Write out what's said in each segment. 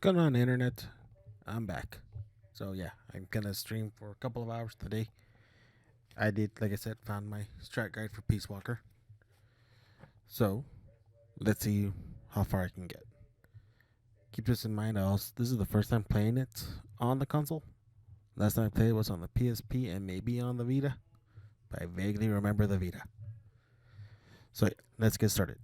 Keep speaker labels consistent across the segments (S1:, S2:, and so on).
S1: Going on, internet? I'm back. So yeah, I'm gonna stream for a couple of hours today. I did, like I said, found my strat guide for Peace Walker. So let's see how far I can get. Keep this in mind. This is the first time playing it on the console. Last time I played it was on the PSP and maybe on the Vita, but I vaguely remember the Vita. So yeah, let's get started.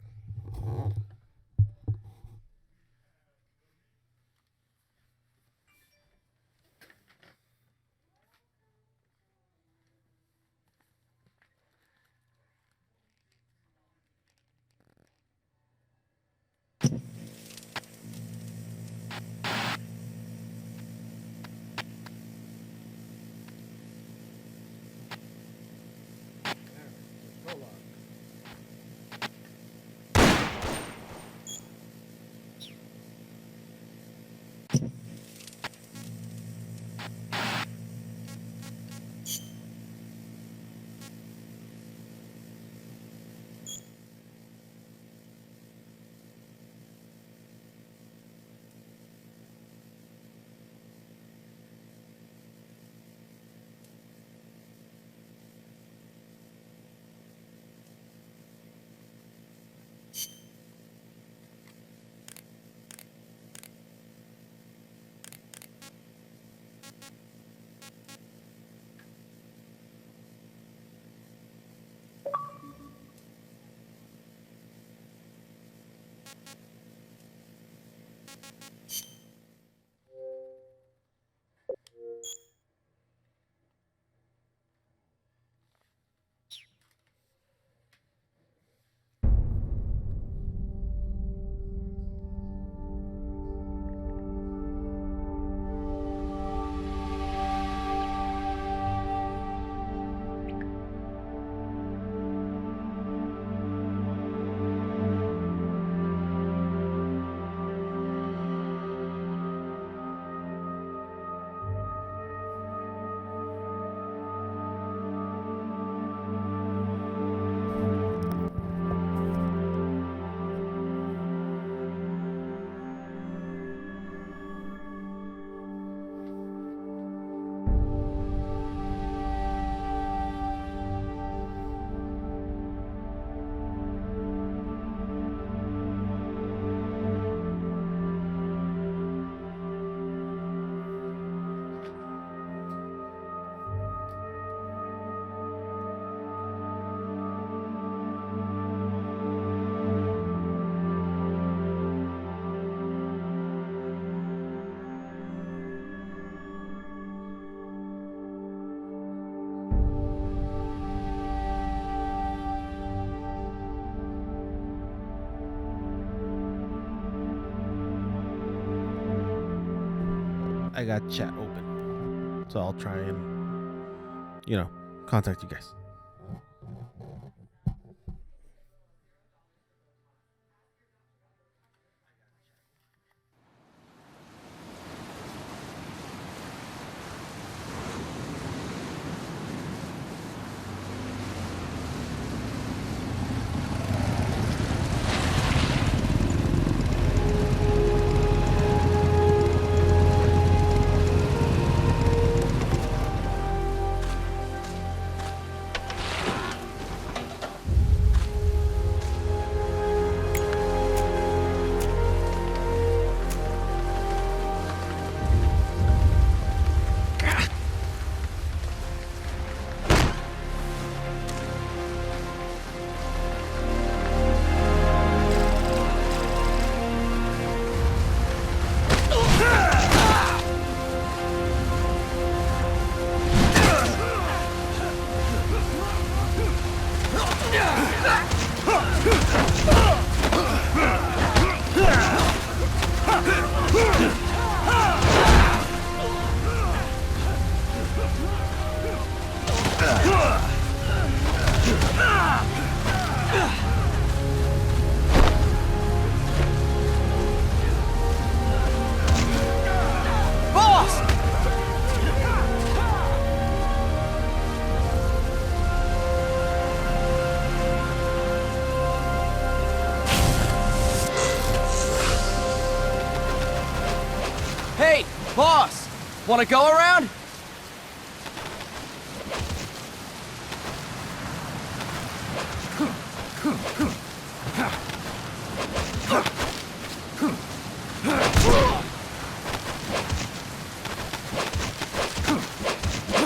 S1: I got chat open, so I'll try and contact you guys.
S2: Want to go around?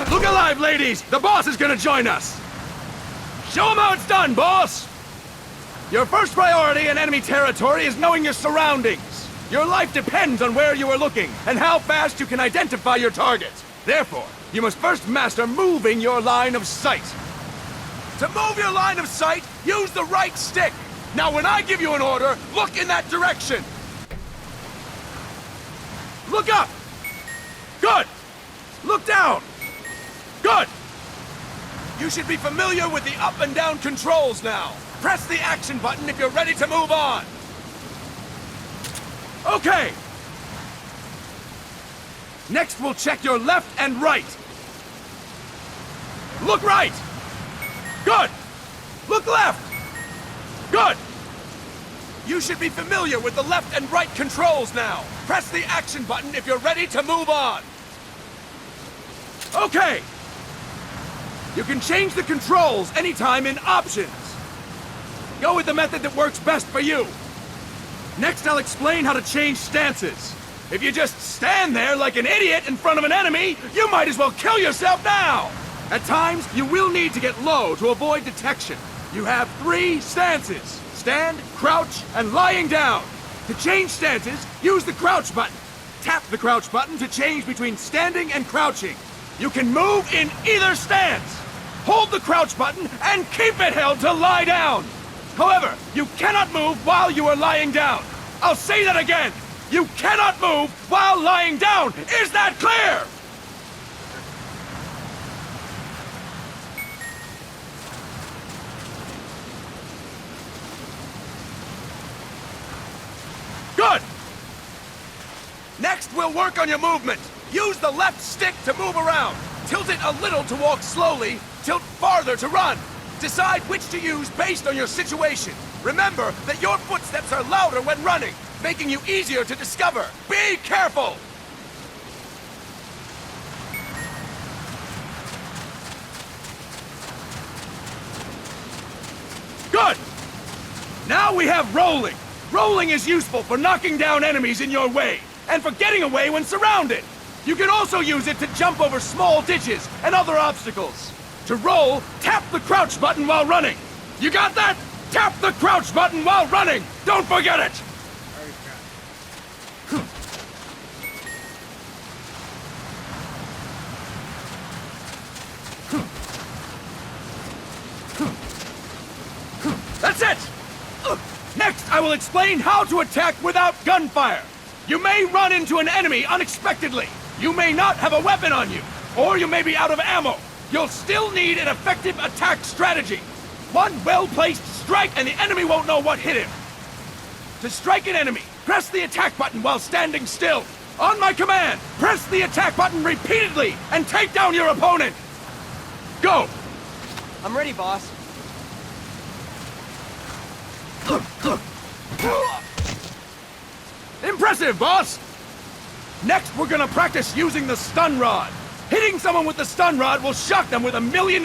S3: Look alive, ladies! The boss is gonna join us! Show him how it's done, boss! Your first priority in enemy territory is knowing your surroundings. Your life depends on where you are looking and how fast you can identify your targets. Therefore, you must first master moving your line of sight. To move your line of sight, use the right stick. Now when I give you an order, look in that direction. Look up! Good! Look down! Good! You should be familiar with the up and down controls now. Press the action button if you're ready to move on. Okay! Next, we'll check your left and right. Look right! Good! Look left! Good! You should be familiar with the left and right controls now. Press the action button if you're ready to move on. Okay! You can change the controls anytime in Options. Go with the method that works best for you. Next, I'll explain how to change stances. If you just stand there like an idiot in front of an enemy, you might as well kill yourself now! At times, you will need to get low to avoid detection. You have 3 stances: stand, crouch, and lying down. To change stances, use the crouch button. Tap the crouch button to change between standing and crouching. You can move in either stance. Hold the crouch button and keep it held to lie down. However, you cannot move while you are lying down. I'll say that again. You cannot move while lying down. Is that clear? Good. Next, we'll work on your movement. Use the left stick to move around. Tilt it a little to walk slowly, tilt farther to run. Decide which to use based on your situation. Remember that your footsteps are louder when running, making you easier to discover. Be careful! Good! Now we have rolling. Rolling is useful for knocking down enemies in your way, and for getting away when surrounded. You can also use it to jump over small ditches and other obstacles. To roll, tap the crouch button while running. You got that? Tap the crouch button while running! Don't forget it! That's it! Next, I will explain how to attack without gunfire. You may run into an enemy unexpectedly. You may not have a weapon on you, or you may be out of ammo. You'll still need an effective attack strategy. One well-placed strike and the enemy won't know what hit him. To strike an enemy, press the attack button while standing still. On my command, press the attack button repeatedly and take down your opponent. Go!
S2: I'm ready, boss.
S3: Impressive, boss! Next, we're gonna practice using the stun rod. Hitting someone with the stun rod will shock them with 1.5 million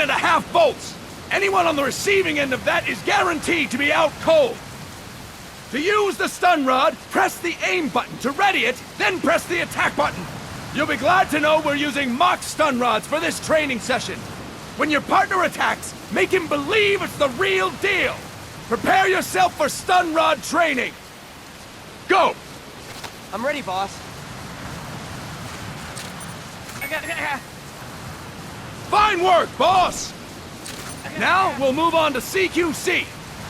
S3: volts. Anyone on the receiving end of that is guaranteed to be out cold. To use the stun rod, press the aim button to ready it, then press the attack button. You'll be glad to know we're using mock stun rods for this training session. When your partner attacks, make him believe it's the real deal. Prepare yourself for stun rod training. Go!
S2: I'm ready, boss.
S3: Fine work, boss! Now we'll move on to CQC.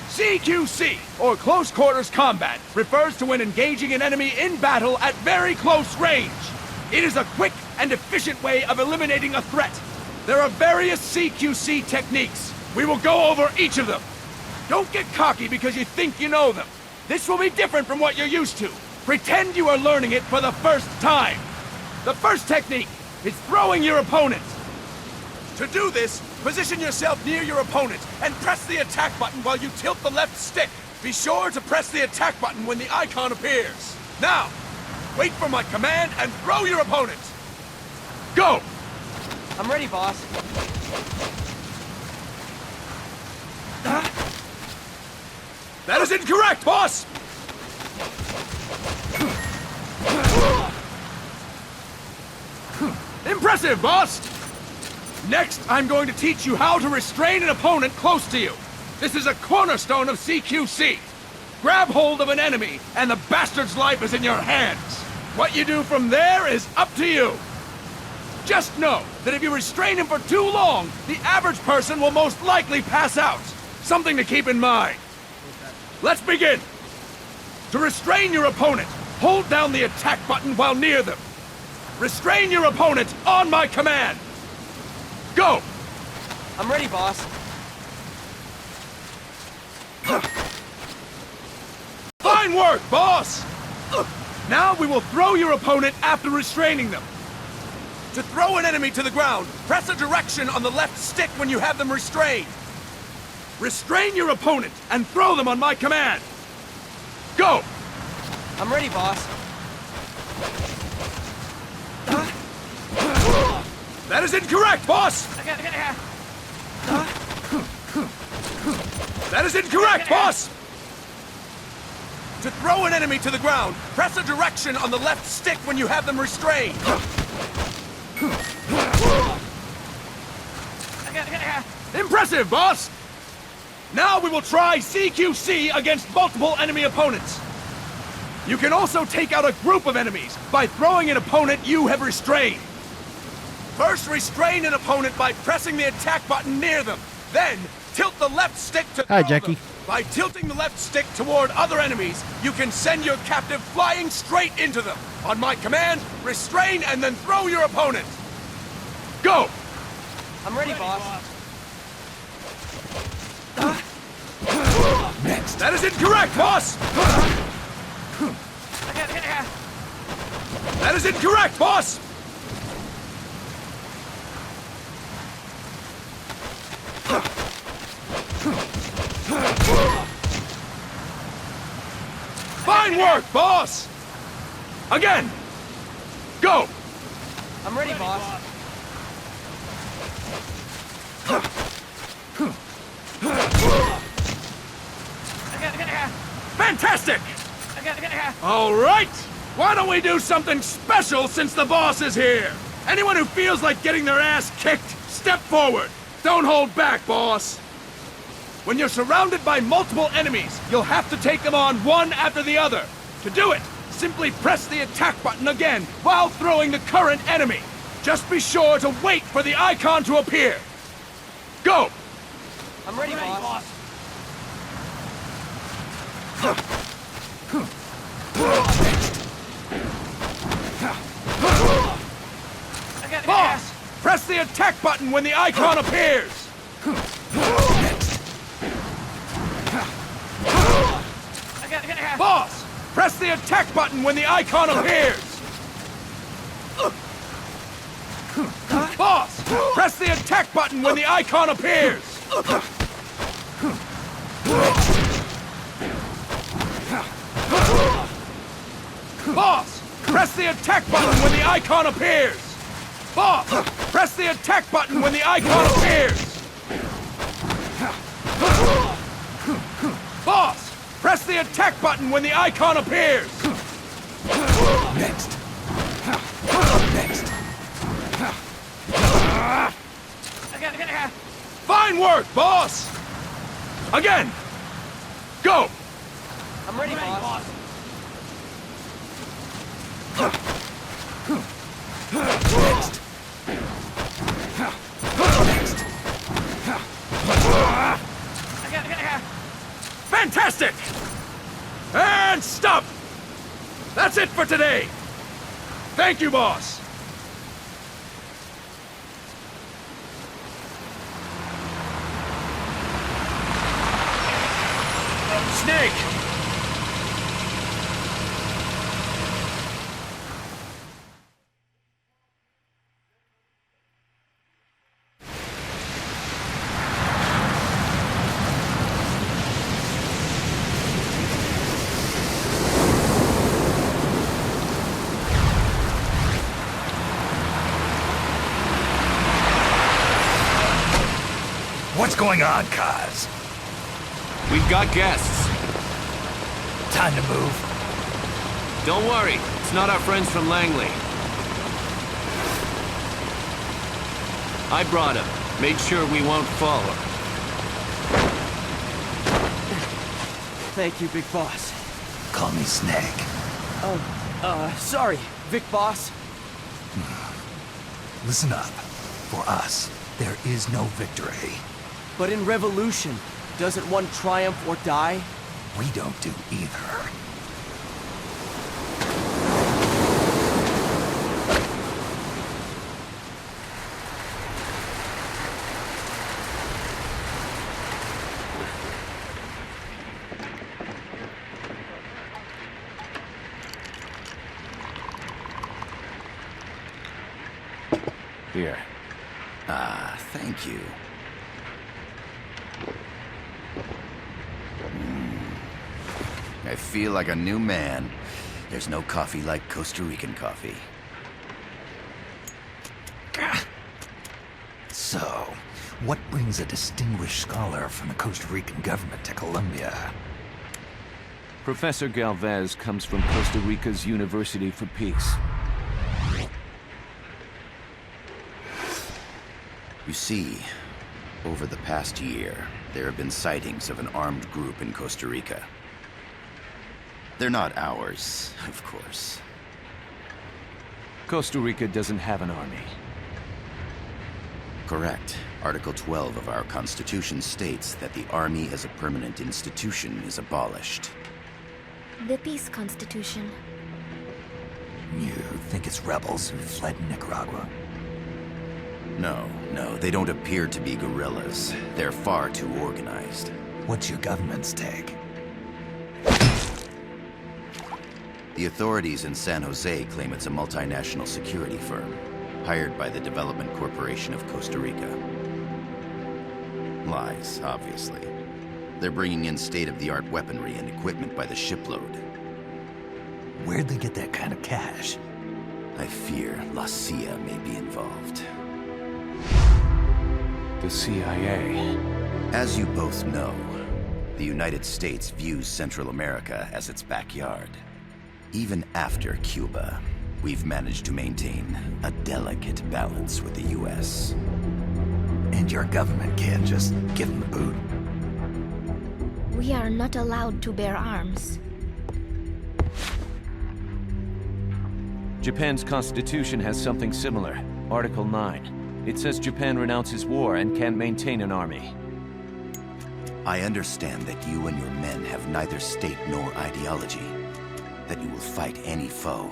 S3: CQC, or Close Quarters Combat, refers to when engaging an enemy in battle at very close range. It is a quick and efficient way of eliminating a threat. There are various CQC techniques. We will go over each of them. Don't get cocky because you think you know them. This will be different from what you're used to. Pretend you are learning it for the first time. The first technique is throwing your opponent. To do this, position yourself near your opponent and press the attack button while you tilt the left stick. Be sure to press the attack button when the icon appears. Now, wait for my command and throw your opponent. Go!
S2: I'm ready, boss.
S3: That is incorrect, boss! Impressive, boss! Next, I'm going to teach you how to restrain an opponent close to you. This is a cornerstone of CQC. Grab hold of an enemy, and the bastard's life is in your hands. What you do from there is up to you. Just know that if you restrain him for too long, the average person will most likely pass out. Something to keep in mind. Let's begin. To restrain your opponent, hold down the attack button while near them. Restrain your opponent on my command. Go!
S2: I'm ready, boss.
S3: Fine work, boss! Now we will throw your opponent after restraining them. To throw an enemy to the ground, press a direction on the left stick when you have them restrained. Restrain your opponent and throw them on my command. Go!
S2: I'm ready, boss.
S3: That is incorrect, boss! That is incorrect, boss! To throw an enemy to the ground, press a direction on the left stick when you have them restrained. Impressive, boss! Now we will try CQC against multiple enemy opponents. You can also take out a group of enemies by throwing an opponent you have restrained. First, restrain an opponent by pressing the attack button near them. Then, tilt the left stick to
S1: Hi,
S3: throw
S1: Jackie.
S3: them. By tilting the left stick toward other enemies, you can send your captive flying straight into them. On my command, restrain and then throw your opponent. Go!
S2: I'm ready, boss.
S3: Next. That is incorrect, boss! That is incorrect, boss! Fine work, boss! Again! Go!
S2: I'm ready, boss.
S3: Fantastic! All right! Why don't we do something special since the boss is here? Anyone who feels like getting their ass kicked, step forward. Don't hold back, boss. When you're surrounded by multiple enemies, you'll have to take them on one after the other. To do it, simply press the attack button again while throwing the current enemy. Just be sure to wait for the icon to appear. Go!
S2: I'm ready, boss.
S3: Boss! Press the attack button when the icon appears! Boss! Press the attack button when the icon appears! Boss! Press the attack button when the icon appears! Boss! Press the attack button when the icon appears! Boss! Press the attack button when the icon appears! Boss! Press the attack button when the icon appears! Next! Next! Fine work, boss! Again! Go!
S2: I'm ready, boss.
S3: Next! Next! Fantastic! And stop! That's it for today! Thank you, boss! Snake!
S4: What's going on, Kaz?
S3: We've got guests.
S4: Time to move.
S3: Don't worry, it's not our friends from Langley. I brought him. Made sure we won't fall.
S2: Thank you, Big Boss.
S4: Call me Snake.
S2: Sorry, Vic Boss.
S4: Listen up. For us, there is no victory.
S2: But in Revolution, doesn't one triumph or die?
S4: We don't do either.
S3: Here.
S4: Ah, thank you. I feel like a new man. There's no coffee like Costa Rican coffee. So, what brings a distinguished scholar from the Costa Rican government to Colombia?
S5: Professor Galvez comes from Costa Rica's University for Peace.
S6: You see, over the past year, there have been sightings of an armed group in Costa Rica. They're not ours, of course.
S5: Costa Rica doesn't have an army.
S6: Correct. Article 12 of our Constitution states that the Army as a permanent institution is abolished.
S7: The Peace Constitution.
S4: You think it's rebels who fled Nicaragua?
S6: No, they don't appear to be guerrillas. They're far too organized.
S4: What's your government's take?
S6: The authorities in San Jose claim it's a multinational security firm, hired by the Development Corporation of Costa Rica. Lies, obviously. They're bringing in state-of-the-art weaponry and equipment by the shipload.
S4: Where'd they get that kind of cash?
S6: I fear La CIA may be involved.
S5: The CIA.
S6: As you both know, the United States views Central America as its backyard. Even after Cuba, we've managed to maintain a delicate balance with the US.
S4: And your government can't just give them the boot?
S7: We are not allowed to bear arms.
S5: Japan's constitution has something similar. Article 9. It says Japan renounces war and can't maintain an army.
S6: I understand that you and your men have neither state nor ideology. That you will fight any foe.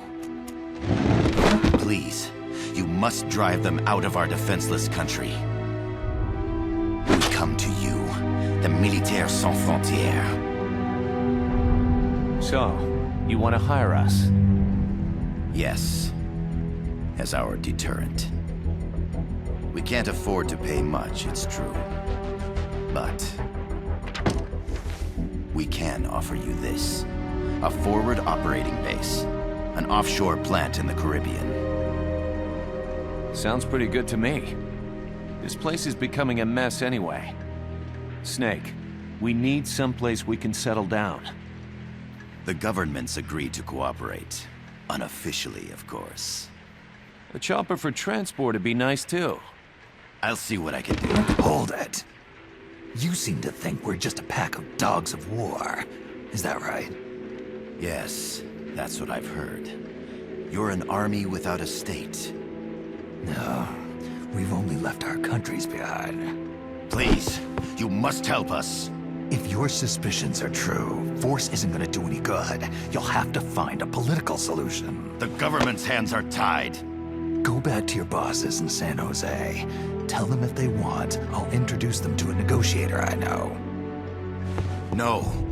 S6: Please, you must drive them out of our defenseless country. We come to you, the Militaires Sans Frontières.
S5: So, you want to hire us?
S6: Yes, as our deterrent. We can't afford to pay much, it's true. But we can offer you this. A forward operating base. An offshore plant in the Caribbean.
S5: Sounds pretty good to me. This place is becoming a mess anyway. Snake, we need someplace we can settle down.
S6: The governments agreed to cooperate. Unofficially, of course.
S5: A chopper for transport would be nice too.
S6: I'll see what I can do.
S4: Hold it. You seem to think we're just a pack of dogs of war. Is that right?
S6: Yes, that's what I've heard. You're an army without a state.
S4: No, we've only left our countries behind.
S6: Please, you must help us.
S4: If your suspicions are true, force isn't gonna do any good. You'll have to find a political solution.
S6: The government's hands are tied.
S4: Go back to your bosses in San Jose. Tell them if they want, I'll introduce them to a negotiator I know.
S6: No.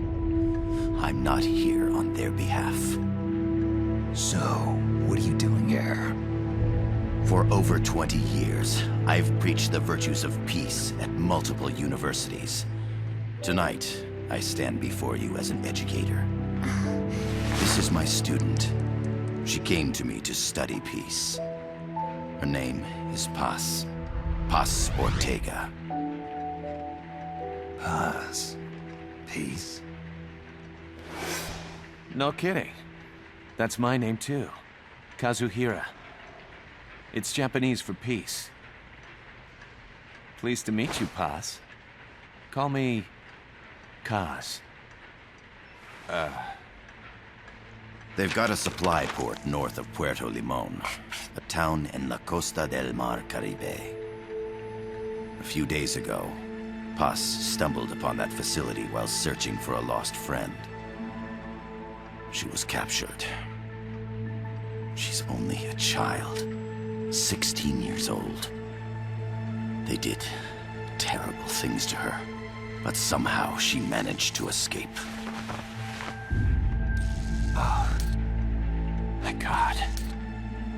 S6: I'm not here on their behalf.
S4: So, what are you doing here?
S6: For over 20 years, I've preached the virtues of peace at multiple universities. Tonight, I stand before you as an educator. This is my student. She came to me to study peace. Her name is Paz. Paz Ortega.
S4: Paz. Peace.
S5: No kidding. That's my name too. Kazuhira. It's Japanese for peace. Pleased to meet you, Paz. Call me Kaz.
S6: They've got a supply port north of Puerto Limon, a town in la Costa del Mar Caribe. A few days ago, Paz stumbled upon that facility while searching for a lost friend. She was captured. She's only a child, 16 years old. They did terrible things to her, but somehow she managed to escape. Oh, my God.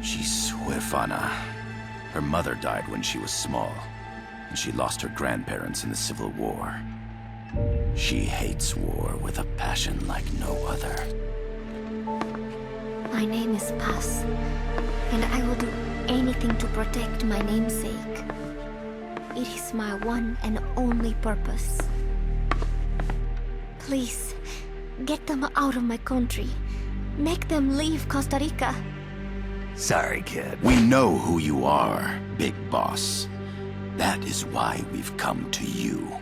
S6: She's huérfana. Her mother died when she was small, and she lost her grandparents in the Civil War. She hates war with a passion like no other.
S7: My name is Paz, and I will do anything to protect my namesake. It is my one and only purpose. Please, get them out of my country. Make them leave Costa Rica.
S4: Sorry, kid.
S6: We know who you are, Big Boss. That is why we've come to you.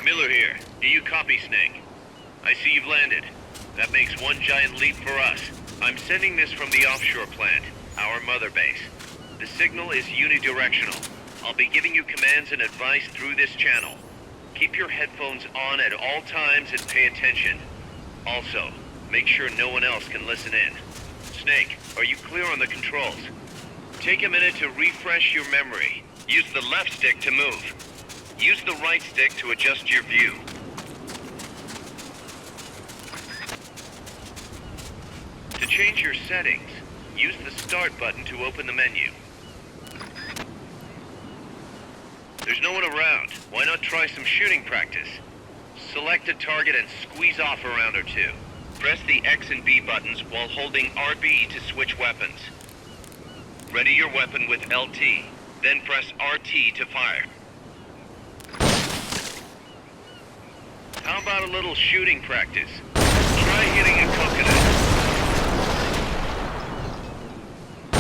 S8: Miller here. Do you copy, Snake? I see you've landed. That makes one giant leap for us. I'm sending this from the offshore plant, our mother base. The signal is unidirectional. I'll be giving you commands and advice through this channel. Keep your headphones on at all times and pay attention. Also, make sure no one else can listen in. Snake, are you clear on the controls? Take a minute to refresh your memory. Use the left stick to move. Use the right stick to adjust your view. To change your settings, use the Start button to open the menu. There's no one around. Why not try some shooting practice? Select a target and squeeze off a round or two. Press the X and B buttons while holding RB to switch weapons. Ready your weapon with LT, then press RT to fire. How about a little shooting practice? Try hitting a coconut.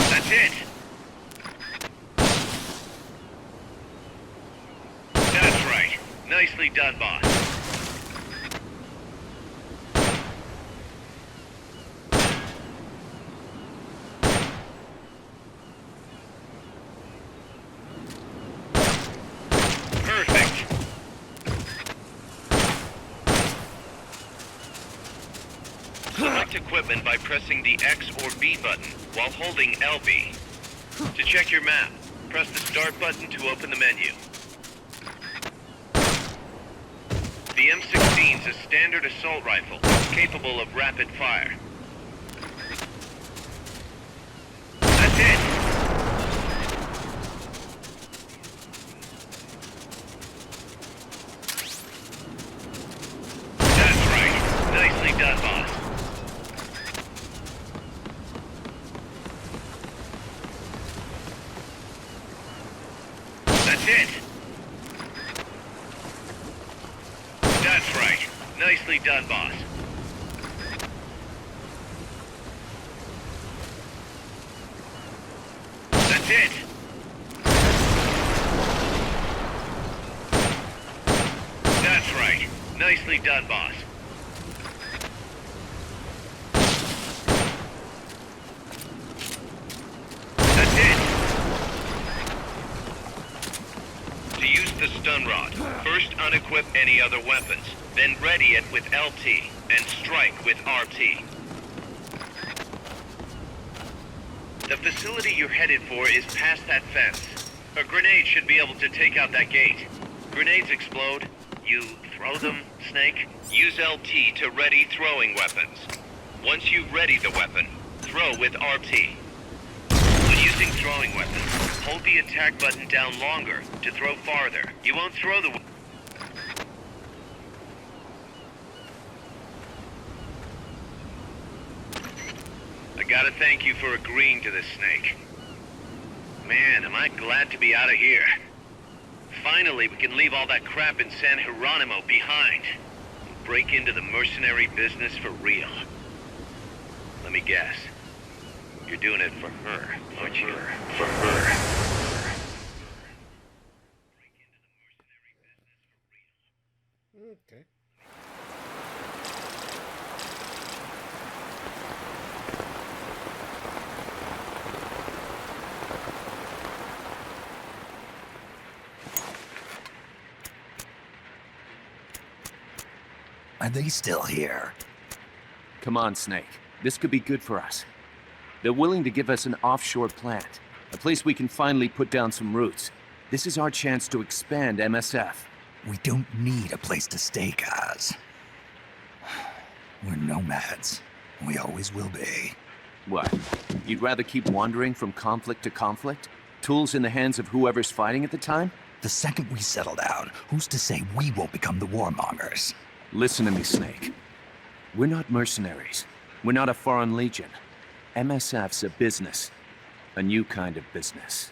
S8: That's it. That's right. Nicely done, boss. Perfect. Select equipment by pressing the X or B button while holding LB. To check your map, press the Start button to open the menu. The M16's a standard assault rifle, capable of rapid fire. That's it! That's right. Nicely done, boss. That's it! That's right. Nicely done, boss. That's it! That's right. Nicely done, boss. That's it! To use the stun rod, first unequip any other weapons, then ready it with LT, and strike with RT. The facility you're headed for is past that fence. A grenade should be able to take out that gate. Grenades explode. You throw them, Snake. Use LT to ready throwing weapons. Once you ready the weapon, throw with RT. When using throwing weapons, hold the attack button down longer to throw farther. You won't throw the... I gotta thank you for agreeing to this, Snake. Man, am I glad to be out of here. Finally, we can leave all that crap in San Geronimo behind. And break into the mercenary business for real. Let me guess. You're doing it for her, aren't you? For her.
S1: Okay.
S4: Are they still here?
S5: Come on, Snake. This could be good for us. They're willing to give us an offshore plant, a place we can finally put down some roots. This is our chance to expand MSF.
S4: We don't need a place to stay, Kaz. We're nomads. We always will be.
S5: What? You'd rather keep wandering from conflict to conflict? Tools in the hands of whoever's fighting at the time?
S4: The second we settle down, who's to say we won't become the warmongers?
S5: Listen to me, Snake. We're not mercenaries. We're not a foreign legion. MSF's a business. A new kind of business.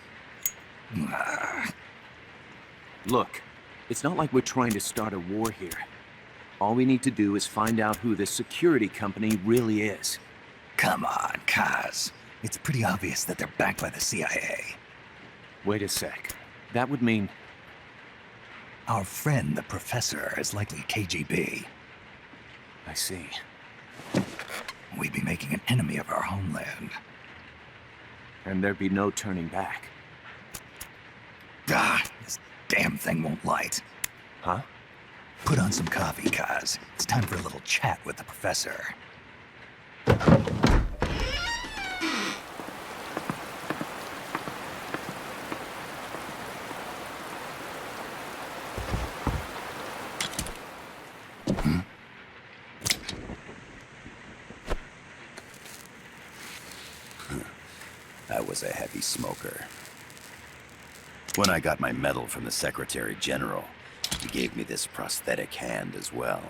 S5: Look, it's not like we're trying to start a war here. All we need to do is find out who this security company really is.
S4: Come on, Kaz. It's pretty obvious that they're backed by the CIA.
S5: Wait a sec. That would mean...
S4: Our friend, the Professor, is likely KGB.
S5: I see.
S4: We'd be making an enemy of our homeland.
S5: And there'd be no turning back.
S4: This damn thing won't light.
S5: Huh?
S4: Put on some coffee, Kaz. It's time for a little chat with the Professor.
S6: I was a heavy smoker. When I got my medal from the Secretary General, he gave me this prosthetic hand as well.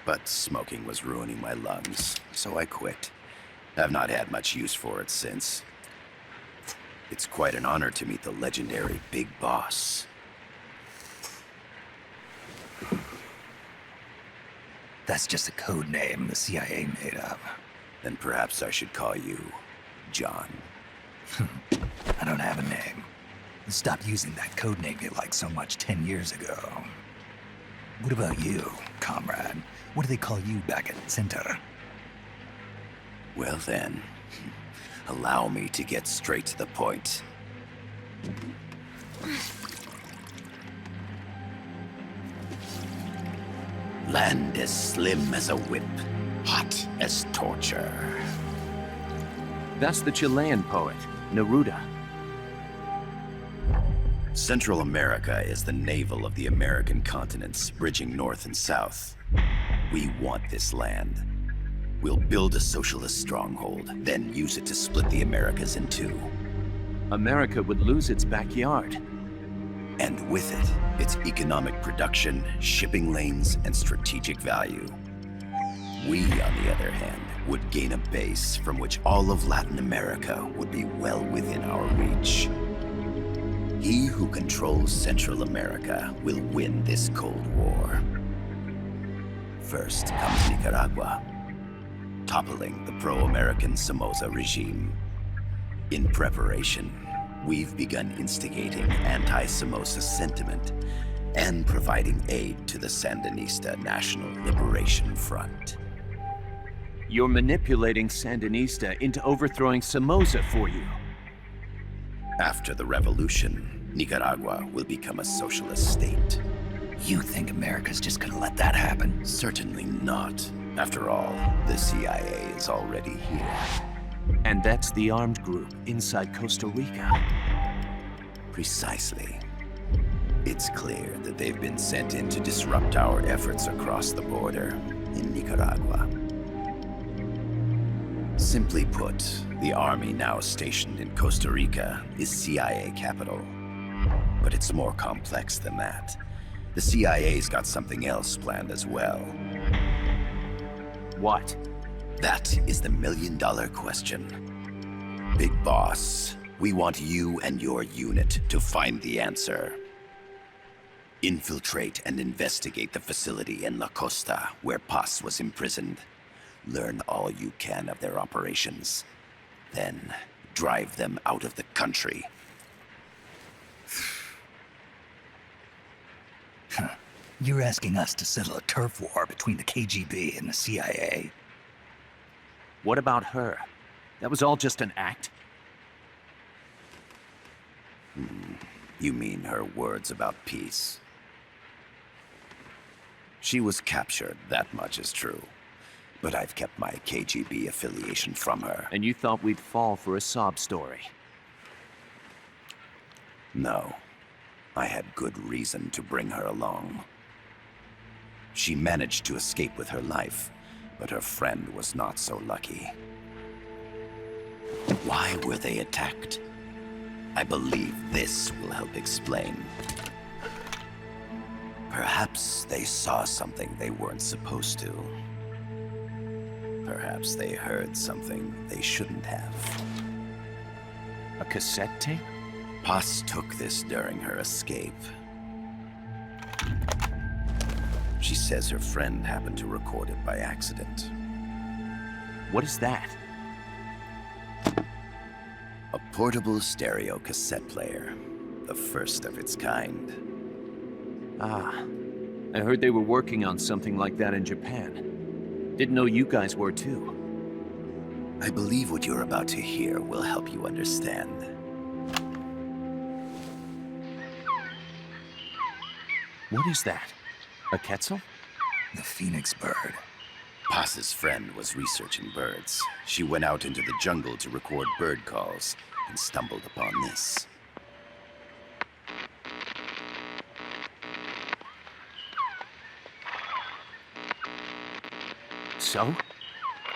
S6: But smoking was ruining my lungs, so I quit. I've not had much use for it since. It's quite an honor to meet the legendary Big Boss.
S4: That's just a code name the CIA made up.
S6: Then perhaps I should call you John.
S4: I don't have a name. Stop using that code name you liked so much 10 years ago. What about you, comrade? What do they call you back at Center?
S6: Well then, allow me to get straight to the point. Land as slim as a whip, hot as torture.
S5: That's the Chilean poet, Neruda.
S6: Central America is the navel of the American continents, bridging north and south. We want this land. We'll build a socialist stronghold, then use it to split the Americas in two.
S5: America would lose its backyard.
S6: And with it, its economic production, shipping lanes, and strategic value. We, on the other hand, would gain a base from which all of Latin America would be well within our reach. He who controls Central America will win this Cold War. First comes Nicaragua, toppling the pro-American Somoza regime. In preparation, we've begun instigating anti-Somoza sentiment and providing aid to the Sandinista National Liberation Front.
S5: You're manipulating Sandinista into overthrowing Somoza for you.
S6: After the revolution, Nicaragua will become a socialist state.
S4: You think America's just gonna let that happen?
S6: Certainly not. After all, the CIA is already here.
S5: And that's the armed group inside Costa Rica.
S6: Precisely. It's clear that they've been sent in to disrupt our efforts across the border in Nicaragua. Simply put, the army now stationed in Costa Rica is CIA capital. But it's more complex than that. The CIA's got something else planned as well.
S5: What?
S6: That is the million-dollar question. Big Boss, we want you and your unit to find the answer. Infiltrate and investigate the facility in La Costa, where Paz was imprisoned. Learn all you can of their operations. Then, drive them out of the country.
S4: You're asking us to settle a turf war between the KGB and the CIA?
S5: What about her? That was all just an act?
S6: You mean her words about peace? She was captured, that much is true. But I've kept my KGB affiliation from her.
S5: And you thought we'd fall for a sob story?
S6: No. I had good reason to bring her along. She managed to escape with her life, but her friend was not so lucky. Why were they attacked? I believe this will help explain. Perhaps they saw something they weren't supposed to. Perhaps they heard something they shouldn't have.
S5: A cassette tape?
S6: Paz took this during her escape. She says her friend happened to record it by accident.
S5: What is that?
S6: A portable stereo cassette player. The first of its kind.
S5: Ah, I heard they were working on something like that in Japan. Didn't know you guys were too.
S6: I believe what you're about to hear will help you understand.
S5: What is that? A Quetzal?
S4: The phoenix bird.
S6: Paz's friend was researching birds. She went out into the jungle to record bird calls and stumbled upon this.
S5: So?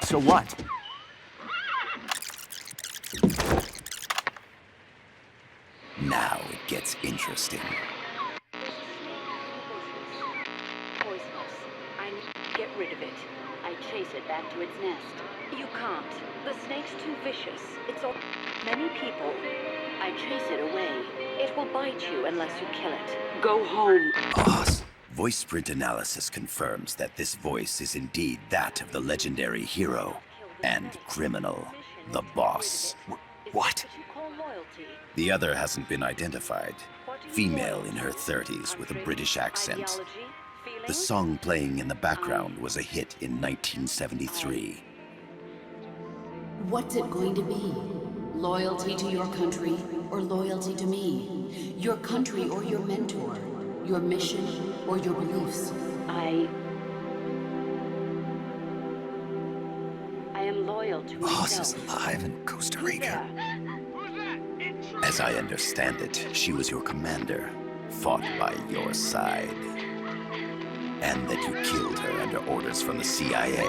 S5: So what?
S6: Now it gets interesting.
S9: Poisonous. I need to get rid of it. I chase it back to its nest. You can't. The snake's too vicious. It's all... Many people. I chase it away. It will bite you unless you kill it. Go home.
S6: Boss. Voice print analysis confirms that this voice is indeed that of the legendary hero and criminal, the Boss.
S4: What?
S6: The other hasn't been identified. Female in her 30s with a British accent. The song playing in the background was a hit in 1973.
S10: What's it going to be? Loyalty to your country or loyalty to me? Your country or your mentor? Your mission or your beliefs?
S9: I am loyal to
S4: Boss
S9: myself.
S4: is alive in Costa Rica.
S6: As I understand it, she was your commander, fought by your side. And that you killed her under orders from the CIA,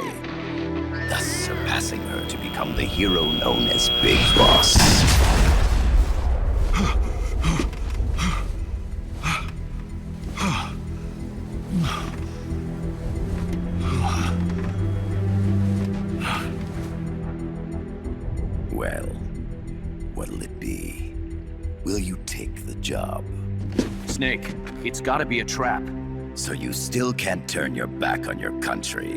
S6: thus surpassing her to become the hero known as Big Boss. Well, what'll it be? Will you take the job?
S5: Snake, it's gotta be a trap.
S6: So you still can't turn your back on your country?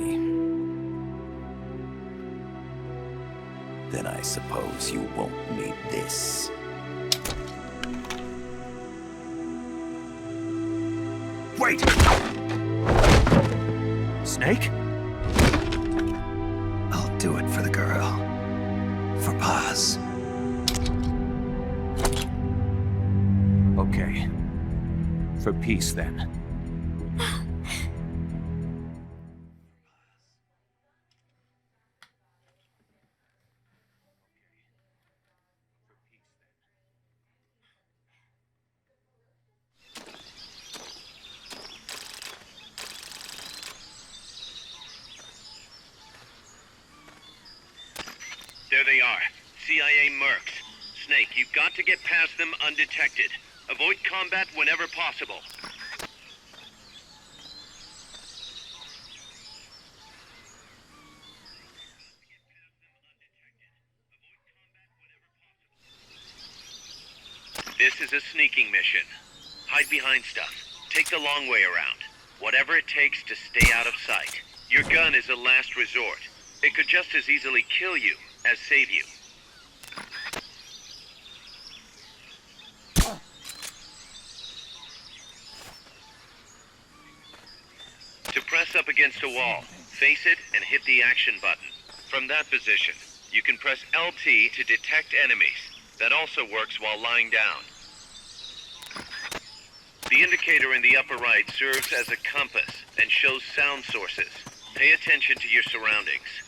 S6: Then I suppose you won't need this.
S4: Wait!
S5: Snake?
S4: I'll do it for the girl. For Paz.
S5: Okay. For peace, then.
S8: There they are. CIA mercs. Snake, you've got to get past them undetected. Avoid combat whenever possible. This is a sneaking mission. Hide behind stuff. Take the long way around. Whatever it takes to stay out of sight. Your gun is a last resort. It could just as easily kill you as save you. To press up against a wall, face it and hit the action button. From that position, you can press LT to detect enemies. That also works while lying down. The indicator in the upper right serves as a compass and shows sound sources. Pay attention to your surroundings.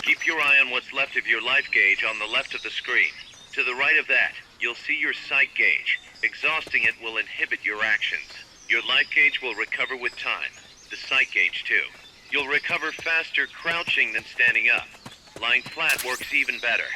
S8: Keep your eye on what's left of your life gauge on the left of the screen. To the right of that, you'll see your sight gauge. Exhausting it will inhibit your actions. Your life gauge will recover with time. The sight gauge, too. You'll recover faster crouching than standing up. Lying flat works even better.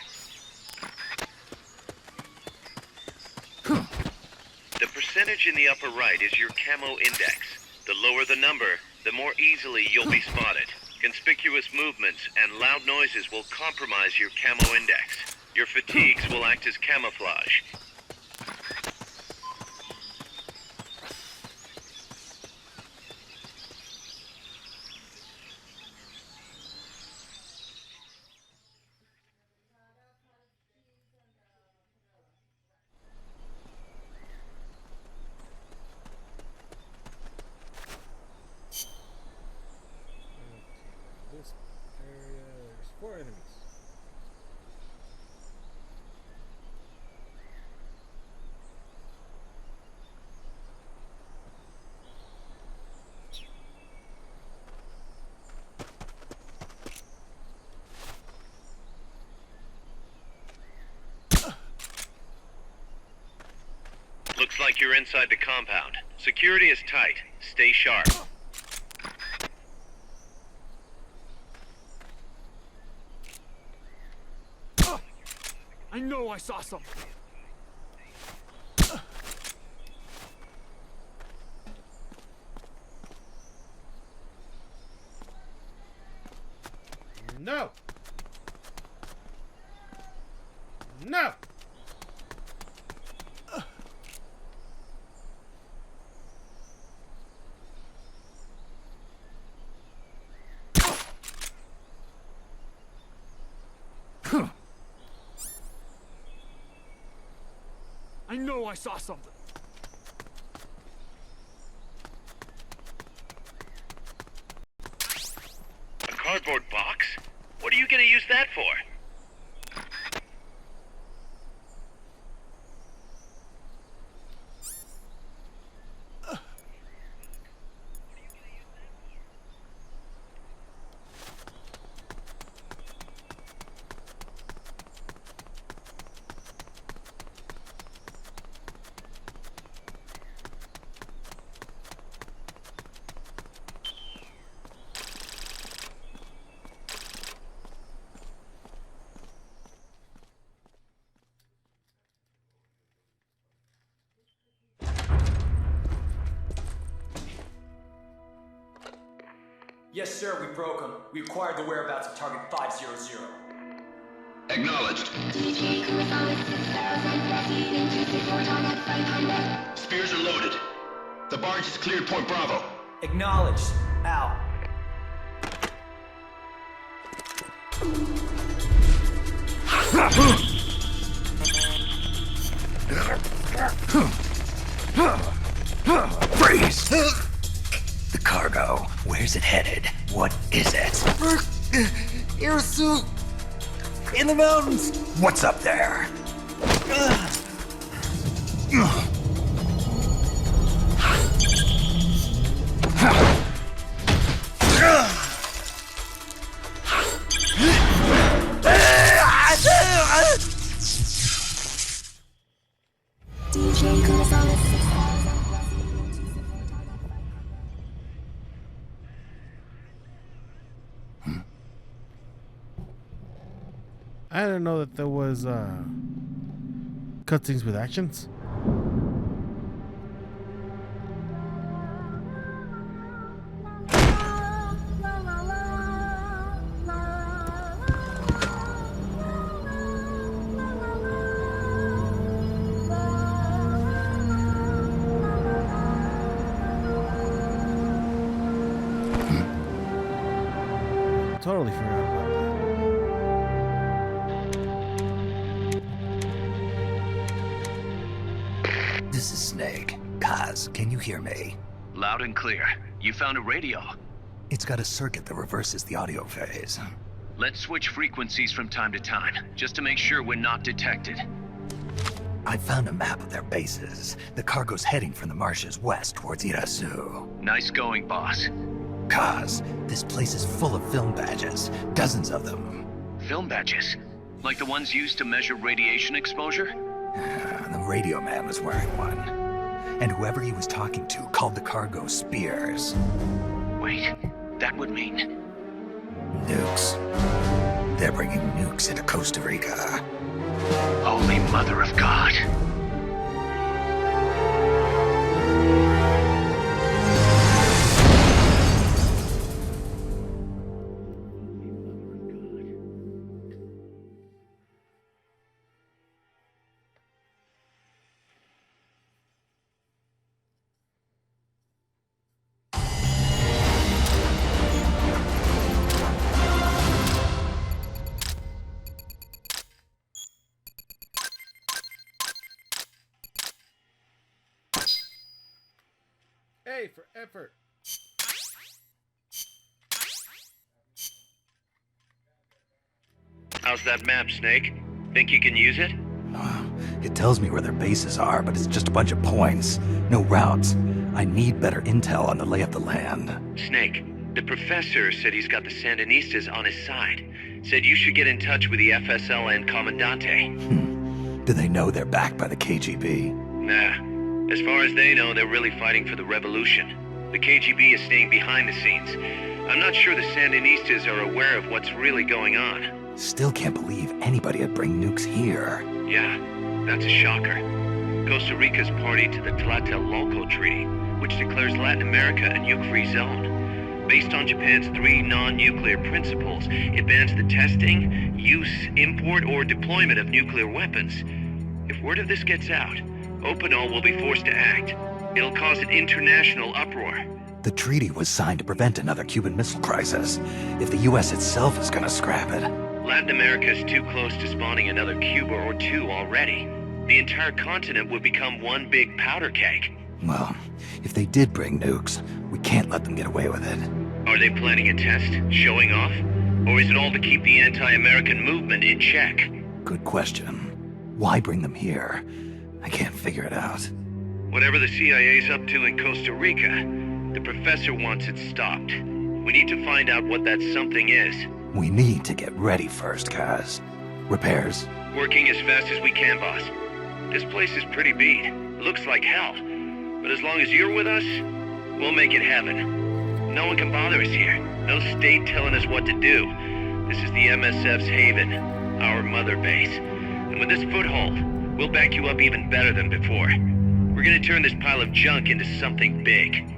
S8: The percentage in the upper right is your camo index. The lower the number, the more easily you'll be spotted. Conspicuous movements and loud noises will compromise your camo index. Your fatigues will act as camouflage.
S1: This area, there's 4 enemies.
S8: Looks like you're inside the compound. Security is tight. Stay sharp.
S3: I know I saw something.
S1: No! No!
S3: I know I saw something.
S8: A cardboard box? What are you gonna use that for?
S2: Yes, sir, we broke them. We acquired the whereabouts of Target 500.
S11: Acknowledged. Spears are loaded. The barge has cleared Point Bravo.
S2: Acknowledged. Out.
S4: Freeze! The cargo, where's it headed? What is it?
S2: Airsuit! In the mountains!
S4: What's up there?
S1: I didn't know that there was cutscenes with actions. Totally forgot about that.
S4: This is Snake. Kaz, can you hear me?
S5: Loud and clear. You found a radio.
S4: It's got a circuit that reverses the audio phase.
S5: Let's switch frequencies from time to time, just to make sure we're not detected.
S4: I found a map of their bases. The cargo's heading from the marshes west towards Irasu.
S5: Nice going, boss.
S4: Kaz, this place is full of film badges. Dozens of them.
S5: Film badges? Like the ones used to measure radiation exposure?
S4: The radio man was wearing one. And whoever he was talking to called the cargo Spears.
S5: Wait, that would mean...
S4: Nukes. They're bringing nukes into Costa Rica.
S5: Holy Mother of God.
S1: A for effort.
S8: How's that map, Snake? Think you can use it?
S4: It tells me where their bases are, but it's just a bunch of points. No routes. I need better intel on the lay of the land.
S8: Snake, the professor said he's got the Sandinistas on his side. Said you should get in touch with the FSL and Comandante.
S4: Do they know they're backed by the KGB?
S8: Nah. As far as they know, they're really fighting for the revolution. The KGB is staying behind the scenes. I'm not sure the Sandinistas are aware of what's really going on.
S4: Still can't believe anybody would bring nukes here.
S8: Yeah, that's a shocker. Costa Rica's party to the Tlatelolco Treaty, which declares Latin America a nuke-free zone. Based on Japan's 3 non-nuclear principles, it bans the testing, use, import, or deployment of nuclear weapons. If word of this gets out, Opinol will be forced to act. It'll cause an international uproar.
S4: The treaty was signed to prevent another Cuban Missile Crisis. If the U.S. itself is gonna scrap it...
S8: Latin America's too close to spawning another Cuba or two already. The entire continent would become one big powder keg.
S4: Well, if they did bring nukes, we can't let them get away with it.
S8: Are they planning a test? Showing off? Or is it all to keep the anti-American movement in check?
S4: Good question. Why bring them here? I can't figure it out.
S8: Whatever the CIA's up to in Costa Rica, the professor wants it stopped. We need to find out what that something is.
S4: We need to get ready first, Kaz. Repairs?
S8: Working as fast as we can, boss. This place is pretty beat. Looks like hell. But as long as you're with us, we'll make it heaven. No one can bother us here. No state telling us what to do. This is the MSF's haven, our mother base. And with this foothold, we'll back you up even better than before. We're gonna turn this pile of junk into something big.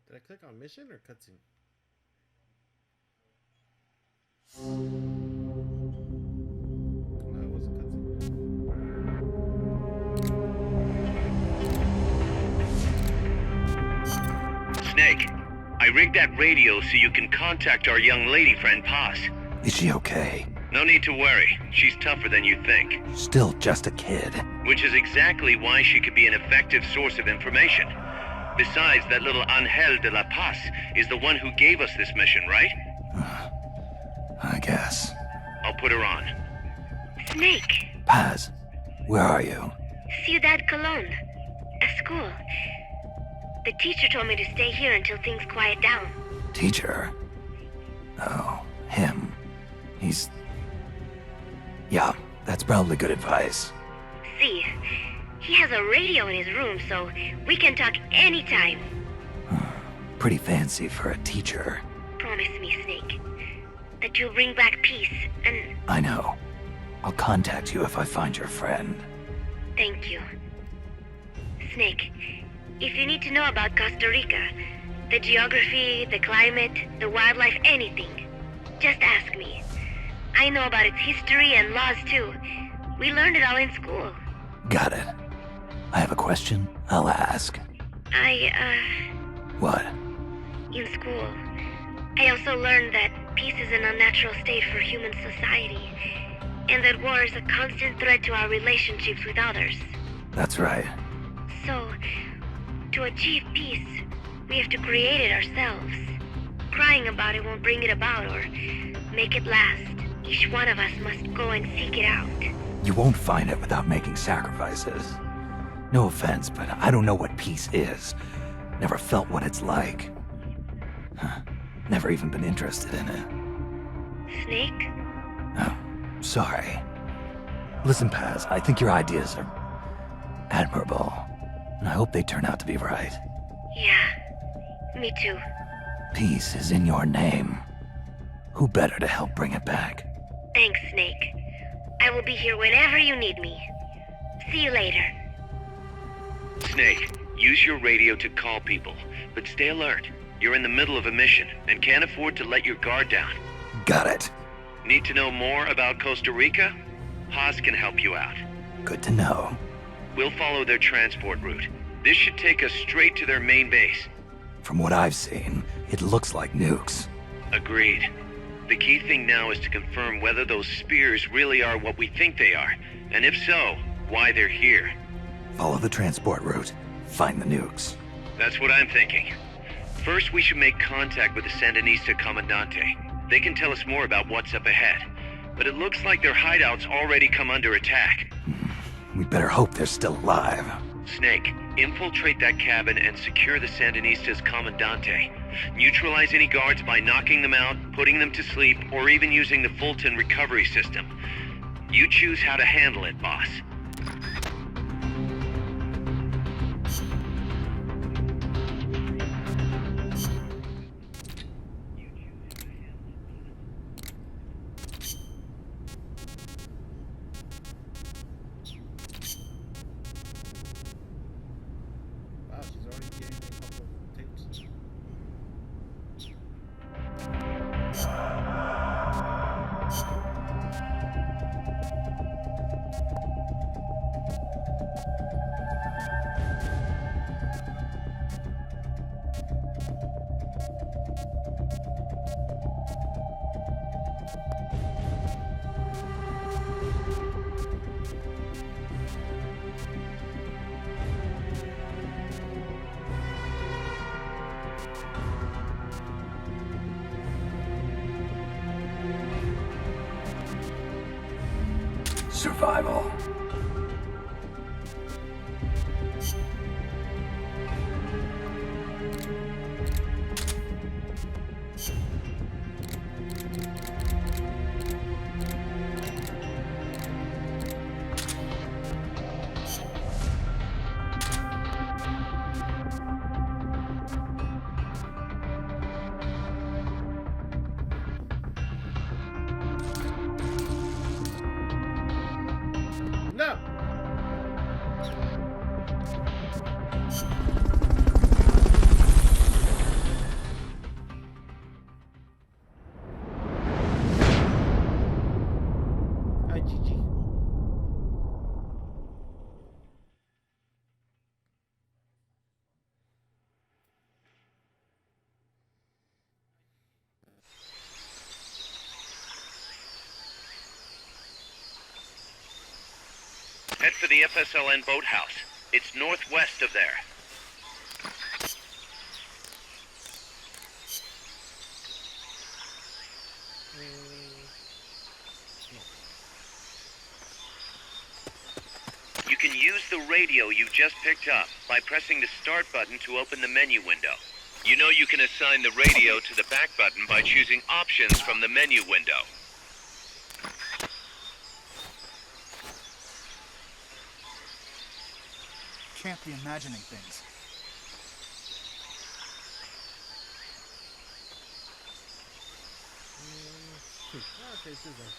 S1: Did I click on mission or cutscene? No, it wasn't cutscene.
S8: Snake, I rigged that radio so you can contact our young lady friend Paz.
S4: Is she okay?
S8: No need to worry. She's tougher than you think.
S4: Still just a kid.
S8: Which is exactly why she could be an effective source of information. Besides, that little Angel de la Paz is the one who gave us this mission, right?
S4: I guess.
S8: I'll put her on.
S7: Snake,
S4: Paz, where are you?
S7: Ciudad Colon. A school. The teacher told me to stay here until things quiet down.
S4: Teacher? Oh, him. He's... Yeah, that's probably good advice.
S7: See, he has a radio in his room, so we can talk anytime.
S4: Pretty fancy for a teacher.
S7: Promise me, Snake, that you'll bring back peace, and
S4: I know. I'll contact you if I find your friend.
S7: thank you. Snake, if you need to know about Costa Rica, the geography, the climate, the wildlife, anything, just ask me. I know about its history and laws too. We learned it all in school.
S4: Got it. I have a question. I'll ask. What?
S7: In school, I also learned that peace is an unnatural state for human society, and that war is a constant threat to our relationships with others.
S4: That's right.
S7: So, to achieve peace, we have to create it ourselves. Crying about it won't bring it about or make it last. Each one of us must go and seek it out.
S4: You won't find it without making sacrifices. No offense, but I don't know what peace is. Never felt what it's like. Never even been interested in it.
S7: Snake?
S4: Oh, sorry. Listen, Paz, I think your ideas are admirable. And I hope they turn out to be right.
S7: Yeah, me too.
S4: Peace is in your name. Who better to help bring it back?
S7: Thanks, Snake. I will be here whenever you need me. See you later.
S8: Snake, use your radio to call people, but stay alert. You're in the middle of a mission and can't afford to let your guard down.
S4: Got it.
S8: Need to know more about Costa Rica? Haas can help you out.
S4: Good to know.
S8: We'll follow their transport route. This should take us straight to their main base.
S4: From what I've seen, it looks like nukes.
S8: Agreed. The key thing now is to confirm whether those spears really are what we think they are, and if so, why they're here.
S4: Follow the transport route. Find the nukes.
S8: That's what I'm thinking. First, we should make contact with the Sandinista Comandante. They can tell us more about what's up ahead. But it looks like their hideout's already come under attack.
S4: We better hope they're still alive.
S8: Snake, infiltrate that cabin and secure the Sandinistas Comandante. Neutralize any guards by knocking them out, putting them to sleep, or even using the Fulton recovery system. You choose how to handle it, boss.
S1: Wow, she's already getting a couple of tapes.
S4: Survival.
S1: No! Hi, Gigi.
S8: Head for the FSLN boathouse. It's northwest of there. You can use the radio you just picked up by pressing the start button to open the menu window. You know you can assign the radio to the back button by choosing options from the menu window.
S12: Can't be imagining things.
S1: Okay, scissors.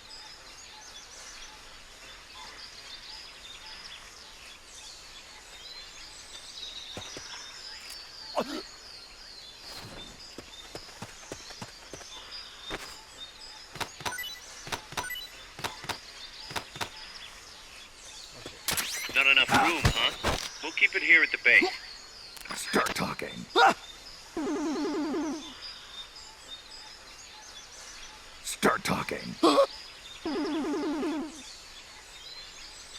S8: Not enough room, huh? We'll keep it here at the base.
S4: Start talking. Start talking.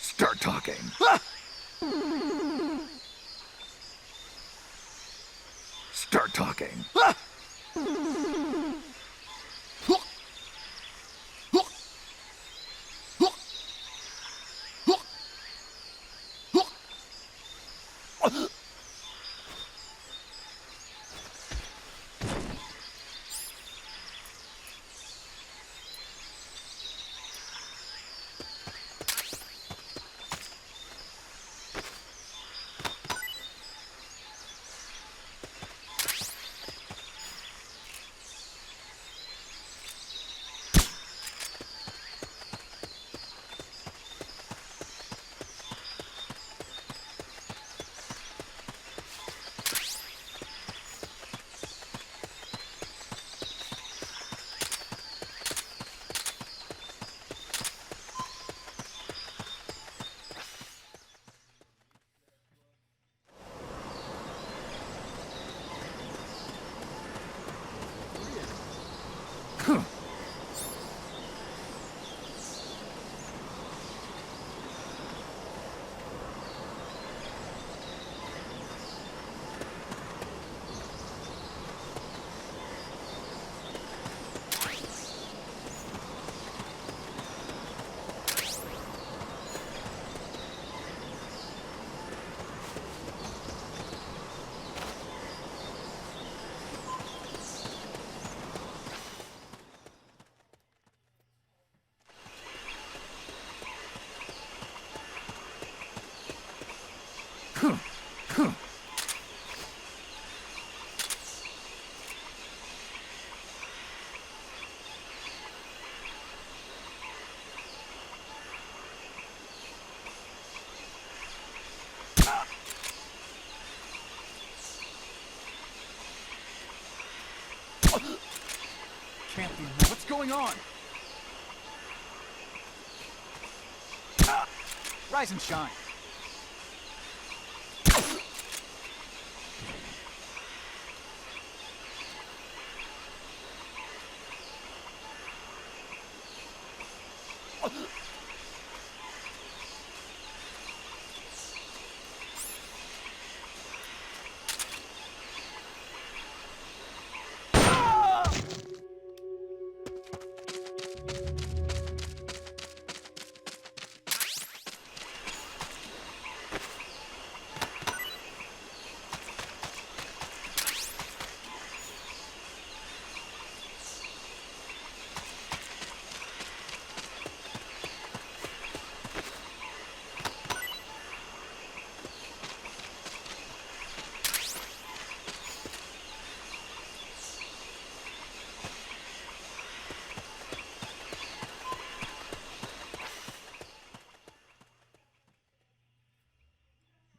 S4: Start talking. Start talking.
S12: Can't be. What's going on? Rise and shine.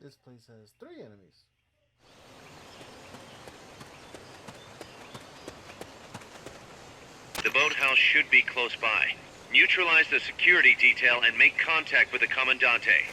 S1: This place has 3 enemies.
S8: The boathouse should be close by. Neutralize the security detail and make contact with the Commandante.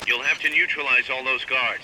S8: You'll have to neutralize all those guards.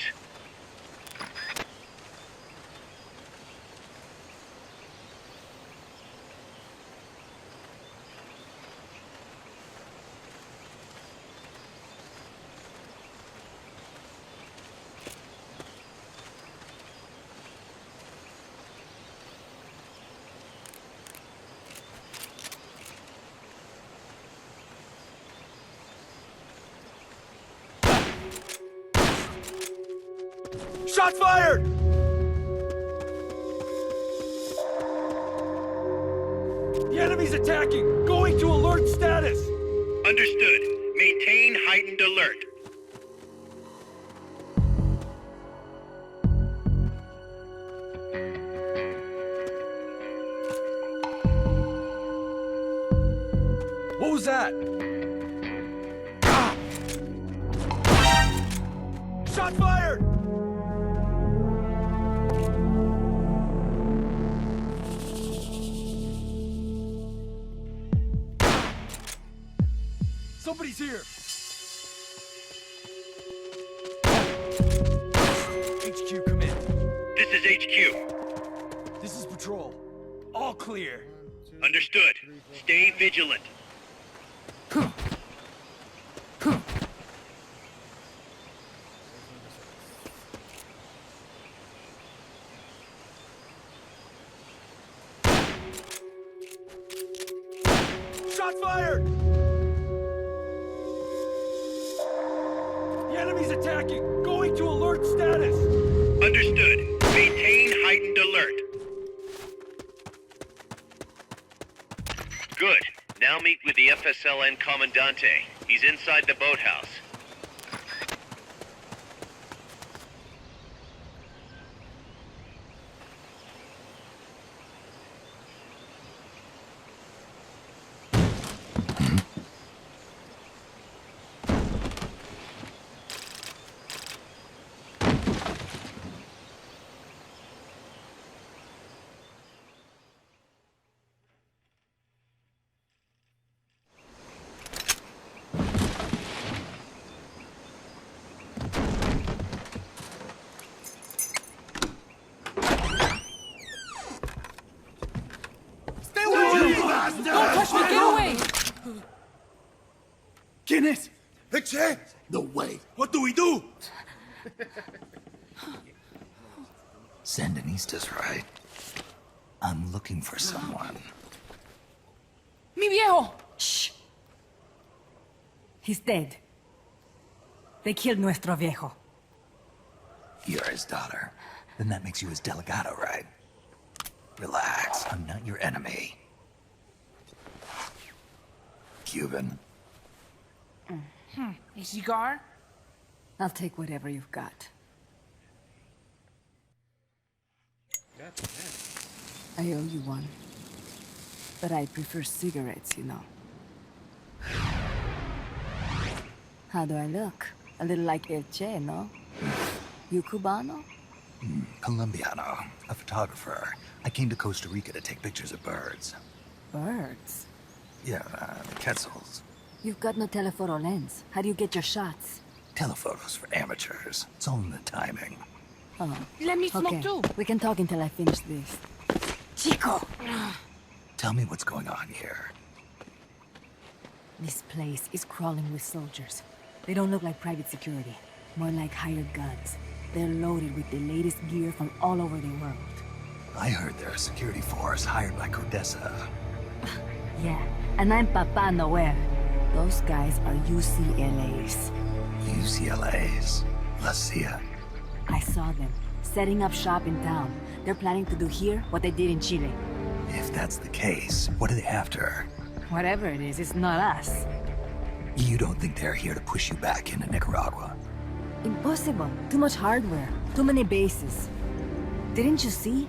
S3: Shots fired! The enemy's attacking! Going to alert status!
S8: Understood. Maintain heightened alert.
S3: What was that? Shots fired! Somebody's here! HQ, come in.
S8: This is HQ.
S3: This is patrol. All clear.
S8: Understood. Stay vigilant.
S3: Shots fired! The enemy's attacking! Going to alert status!
S8: Understood. Maintain heightened alert. Good. Now meet with the FSLN Commandante. He's inside the boathouse.
S13: Don't touch me! Get away!
S12: ¿Quién es?
S14: Heche! No way. What do we do?
S4: Sandinista's right. I'm looking for someone.
S13: Mi viejo!
S14: Shh. He's dead. They killed nuestro viejo.
S4: You're his daughter. Then that makes you his delegado, right? Relax, I'm not your enemy. Cuban.
S13: A cigar?
S14: I'll take whatever you've got. I owe you one. But I prefer cigarettes, you know. How do I look? A little like El Che, no? You Cubano?
S4: Colombiano, a photographer. I came to Costa Rica to take pictures of birds.
S14: Birds?
S4: Yeah, the quetzals.
S14: You've got no telephoto lens. How do you get your shots?
S4: Telephotos for amateurs. It's all in the timing.
S14: Oh.
S13: Let me smoke
S14: Okay,
S13: too.
S14: we can talk until I finish this. Chico!
S4: Tell me what's going on here.
S14: This place is crawling with soldiers. They don't look like private security. More like hired guns. They're loaded with the latest gear from all over the world.
S4: I heard they're a security force hired by Codesa.
S14: Yeah, and I'm Papa Noel. Those guys are UCLA's.
S4: UCLA's? La CIA.
S14: I saw them, setting up shop in town. They're planning to do here what they did in Chile.
S4: If that's the case, what are they after?
S14: Whatever it is, it's not us.
S4: You don't think they're here to push you back into Nicaragua?
S14: Impossible. Too much hardware. Too many bases. Didn't you see?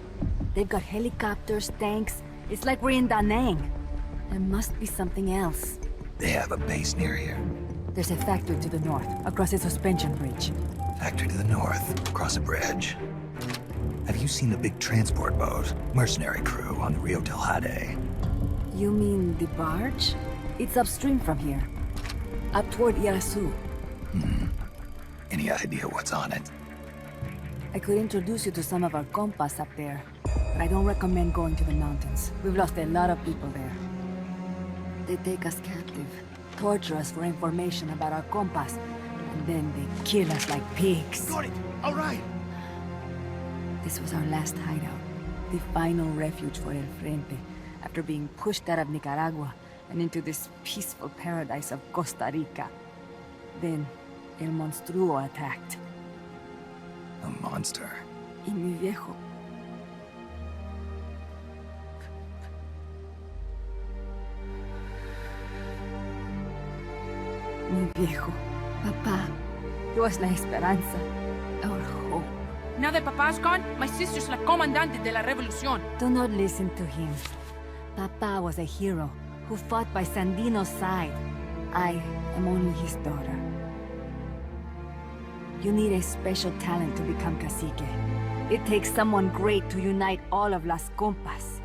S14: They've got helicopters, tanks. It's like we're in Da Nang. There must be something else.
S4: They have a base near here.
S14: There's a factory to the north, across a suspension bridge.
S4: Factory to the north, across a bridge. Have you seen the big transport boat? Mercenary crew on the Rio del Jade.
S14: You mean the barge? It's upstream from here. Up toward Irasu.
S4: Any idea what's on it?
S14: I could introduce you to some of our compas up there. But I don't recommend going to the mountains. We've lost a lot of people there. They take us captive, torture us for information about our compas, and then they kill us like pigs.
S11: Got it! Alright!
S14: This was our last hideout, the final refuge for El Frente, after being pushed out of Nicaragua and into this peaceful paradise of Costa Rica. Then, El Monstruo attacked.
S4: A monster.
S14: Y mi viejo. Mi viejo. Papá. He was la esperanza. Our hope.
S13: Now that Papa's gone, my sister's la comandante de la revolución.
S14: Do not listen to him. Papa was a hero who fought by Sandino's side. I am only his daughter. You need a special talent to become cacique. It takes someone great to unite all of Las Compas.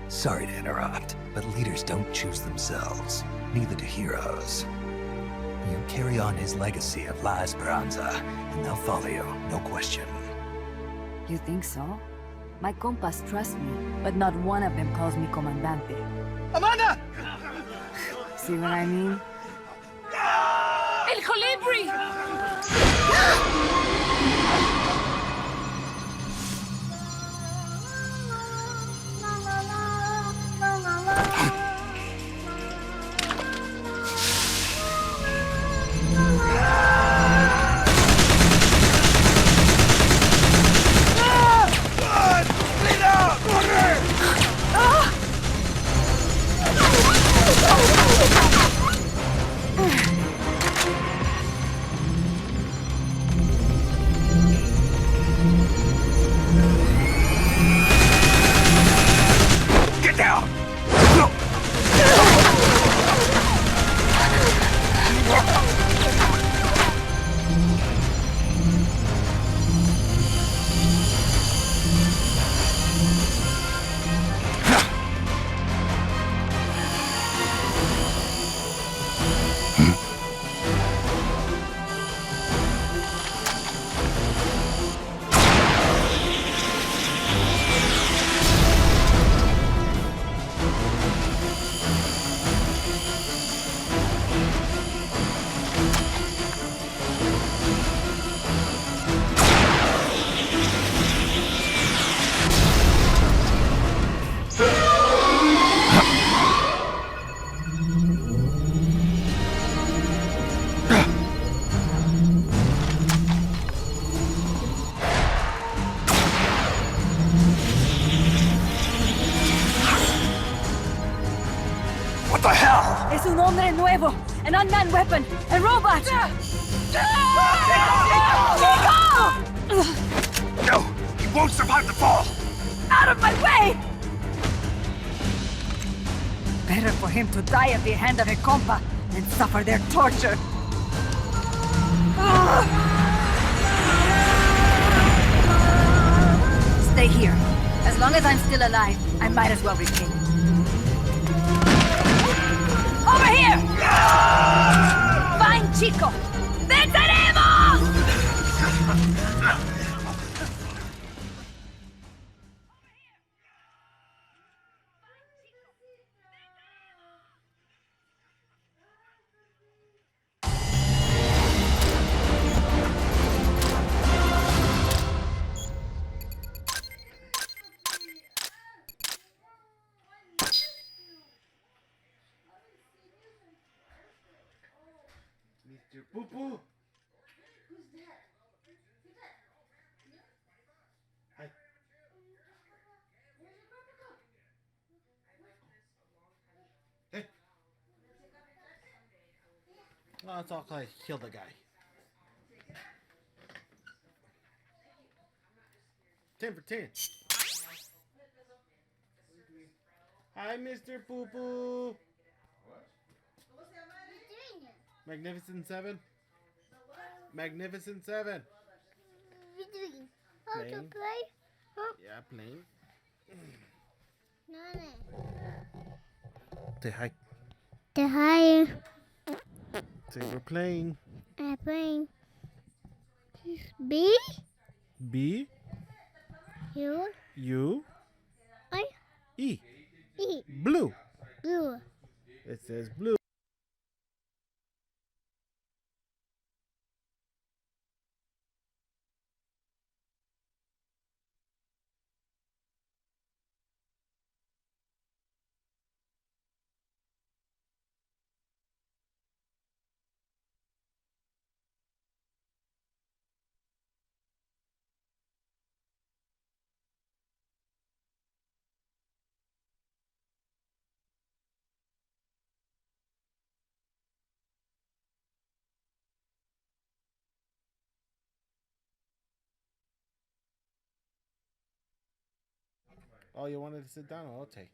S4: Sorry to interrupt, but leaders don't choose themselves. Neither do heroes. You carry on his legacy of La Esperanza, and they'll follow you, no question.
S14: You think so? My compas trust me, but not one of them calls me Comandante.
S11: Amanda!
S14: See what I mean?
S13: El Colibri!
S14: Nuevo, an unmanned weapon, a robot!
S3: No! He won't survive the fall!
S14: Out of my way! Better for him to die at the hand of a compa than suffer their torture. Stay here. As long as I'm still alive, I might as well retain it. Over here! Fine, Chico! ¡Venceremos!
S1: Mr. Poo Poo. Who's that? Hi. Hey. Oh, it's all I killed the guy. 10 for 10. Hi, Mr. Poo Poo. Magnificent Seven? Magnificent Seven.
S15: How to play? Huh?
S1: Yeah, playing.
S15: Nani?
S1: Say hi.
S15: The higher.
S1: Say we're playing.
S15: I'm playing. B?
S1: B.
S15: U?
S1: U.
S15: I?
S1: E.
S15: E.
S1: Blue.
S15: Blue.
S1: It says blue. Oh, you wanted to sit down? Oh, okay.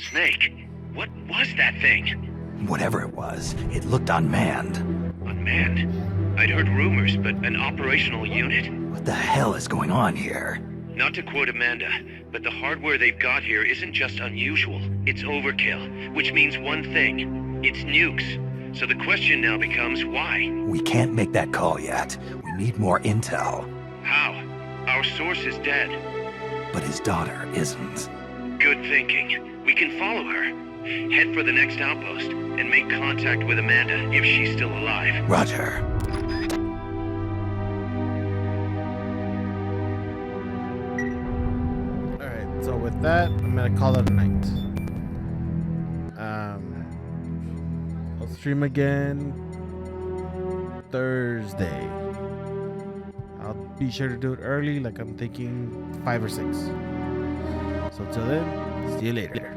S8: Snake, what was that thing?
S4: Whatever it was, it looked unmanned.
S8: Unmanned? I'd heard rumors, but an operational unit?
S4: What the hell is going on here?
S8: Not to quote Amanda, but the hardware they've got here isn't just unusual, it's overkill, which means one thing, it's nukes. So the question now becomes why?
S4: We can't make that call yet. We need more intel.
S8: How? Our source is dead.
S4: But his daughter isn't.
S8: Good thinking. We can follow her. Head for the next outpost and make contact with Amanda if she's still alive.
S4: Roger.
S1: Alright, so with that, I'm gonna call it a night. I'll stream again Thursday. I'll be sure to do it early, like I'm thinking 5 or 6. So till then, see you later.